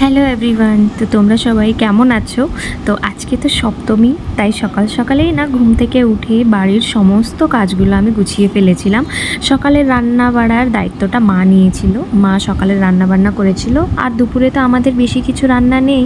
Hello everyone, তো তোমরা সবাই কেমন আছো? তো আজকে তো সপ্তমী, তাই সকাল সকালেই না ঘুম থেকে উঠে বাড়ির সমস্ত কাজগুলো আমি গুছিয়ে ফেলেছিলাম। সকালের রান্না বাড়ার দায়িত্বটা মা নিয়েছিল, মা সকালের রান্না বান্না করেছিল। আর দুপুরে তো আমাদের বেশি কিছু রান্না নেই,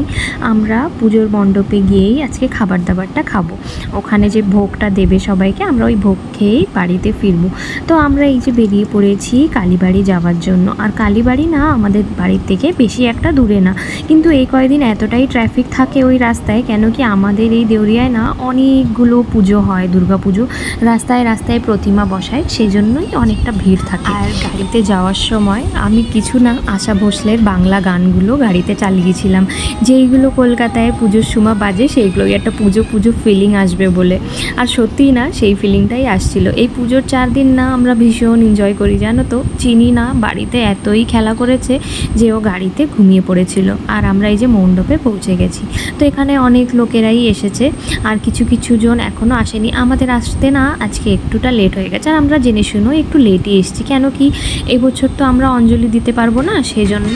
আমরা পুজোর মণ্ডপে গিয়েই আজকে খাবার দাবারটা খাবো। ওখানে যে ভোগটা দেবে সবাইকে, আমরা ওই ভোগ খেয়েই বাড়িতে ফিরবো। তো আমরা এই যে বেরিয়ে পড়েছি কালীবাড়ি যাওয়ার জন্য। আর কালীবাড়ি না আমাদের বাড়ির থেকে বেশি একটা দূরে না, কিন্তু এই কয়েকদিন এতটাই ট্রাফিক থাকে ওই রাস্তায়, কেন কি আমাদের এই দেউরিয়ায় না অনেকগুলো পুজো হয়, দুর্গা পুজো, রাস্তায় রাস্তায় প্রতিমা বসায়, সেই জন্যই অনেকটা ভিড় থাকে। আর গাড়িতে যাওয়ার সময় আমি কিছু না আশা ভোসলের বাংলা গানগুলো গাড়িতে চালিয়েছিলাম, যেইগুলো কলকাতায় পুজোর সময় বাজে, সেইগুলোই একটা পুজো পুজো ফিলিং আসবে বলে। আর সত্যিই না সেই ফিলিংটাই আসছিল। এই পুজোর 4 দিন না আমরা ভীষণ এনজয় করি, জানো তো। চিনি না বাড়িতে এতই খেলা করেছে যে ও গাড়িতে ঘুমিয়ে পড়েছিল। আর আমরা এই যে মণ্ডপে পৌঁছে গেছি। তো এখানে অনেক লোকেরাই এসেছে, আর কিছু কিছু জন এখনও আসেনি। আমাদের আসতে না আজকে একটুটা লেট হয়ে গেছে, আর আমরা জেনে শুনেও একটু লেটই এসেছি, কেন কি এবছর তো আমরা অঞ্জলি দিতে পারবো না, সেই জন্য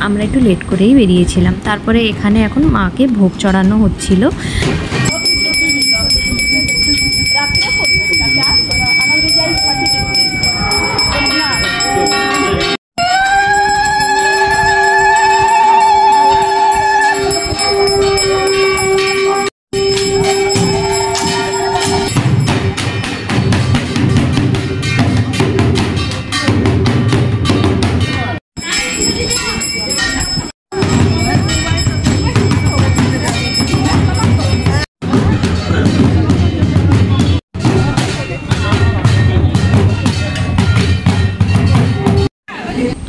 আমরা একটু লেট করেই বেরিয়েছিলাম। তারপরে এখানে এখন মাকে ভোগ চড়ানো হচ্ছিল।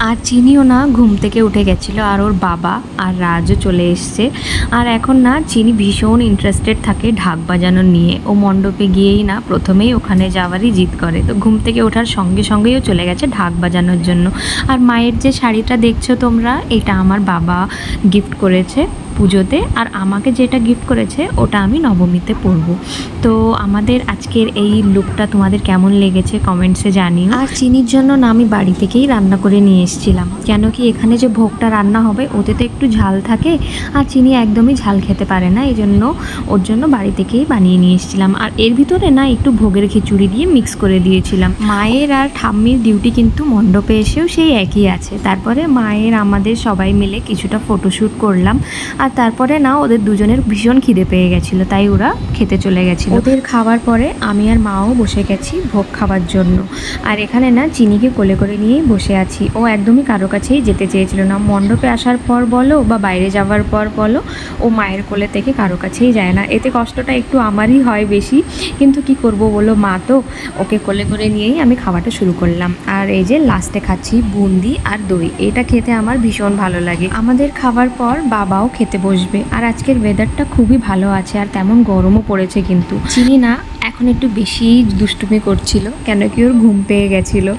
আর চিনিও না ঘুম থেকে উঠে গেছিলো, আর ওর বাবা আর রাজও চলে এসছে। আর এখন না চিনি ভীষণ ইন্টারেস্টেড থাকে ঢাক বাজানো নিয়ে। ও মণ্ডপে গিয়েই না প্রথমেই ওখানে যাওয়ারই জিদ করে। তো ঘুম থেকে ওঠার সঙ্গে সঙ্গেও চলে গেছে ঢাক বাজানোর জন্য। আর মায়ের যে শাড়িটা দেখছো তোমরা, এটা আমার বাবা গিফট করেছে পুজোতে, আর আমাকে যেটা গিফট করেছে ওটা আমি নবমীতে পরবো। তো আমাদের আজকের এই লুকটা তোমাদের কেমন লেগেছে কমেন্টসে জানিও। আর চিনির জন্য না আমি বাড়ি থেকেই রান্না করে নিয়ে এসেছিলাম, কেন কি এখানে যে ভোগটা রান্না হবে ওতে তো একটু ঝাল থাকে, আর চিনি একদমই ঝাল খেতে পারে না, এই জন্য ওর জন্য বাড়ি থেকেই বানিয়ে নিয়ে এসেছিলাম। আর এর ভিতরে না একটু ভোগের খিচুড়ি দিয়ে মিক্স করে দিয়েছিলাম। মায়ের আর ঠাম্মির ডিউটি কিন্তু মণ্ডপে এসেও সেই একই আছে। তারপরে মায়ের আমাদের সবাই মিলে কিছুটা ফটোশ্যুট করলাম। আর তারপরে না ওদের দুজনের ভীষণ খিদে পেয়ে গেছিলো, তাই ওরা খেতে চলে গেছিলো। ওদের খাওয়ার পরে আমি আর মাও বসে গেছি ভোগ খাওয়ার জন্য। আর এখানে না চিনিকে কোলে করে নিয়েই বসে আছি। ও একদমই কারো কাছেই যেতে চেয়েছিল না। মণ্ডপে আসার পর বলো বা বাইরে যাওয়ার পর বলো, ও মায়ের কোলে থেকে কারো কাছেই যায় না। এতে কষ্টটা একটু আমারই হয় বেশি, কিন্তু কি করব বলো, মা তো। ওকে কোলে করে নিয়েই আমি খাওয়াটা শুরু করলাম। আর এই যে লাস্টে খাচ্ছি বুন্দি আর দই, এটা খেতে আমার ভীষণ ভালো লাগে। আমাদের খাবার পর বাবাও খেতে বসবে। আর আজকের ওয়েদারটা খুবই ভালো আছে, আর তেমন গরমও পড়েছে। কিন্তু চিনি না এখন একটু বেশি দুষ্টুমি করছিল, কেন কি ওর ঘুম পেয়ে গেছিলো,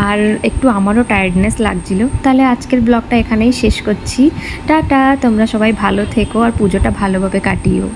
আর একটু আমারও টায়ার্ডনেস লাগছিল। তাহলে আজকের ব্লগটা এখানেই শেষ করছি। টাটা, তোমরা সবাই ভালো থেকো আর পুজোটা ভালোভাবে কাটিও।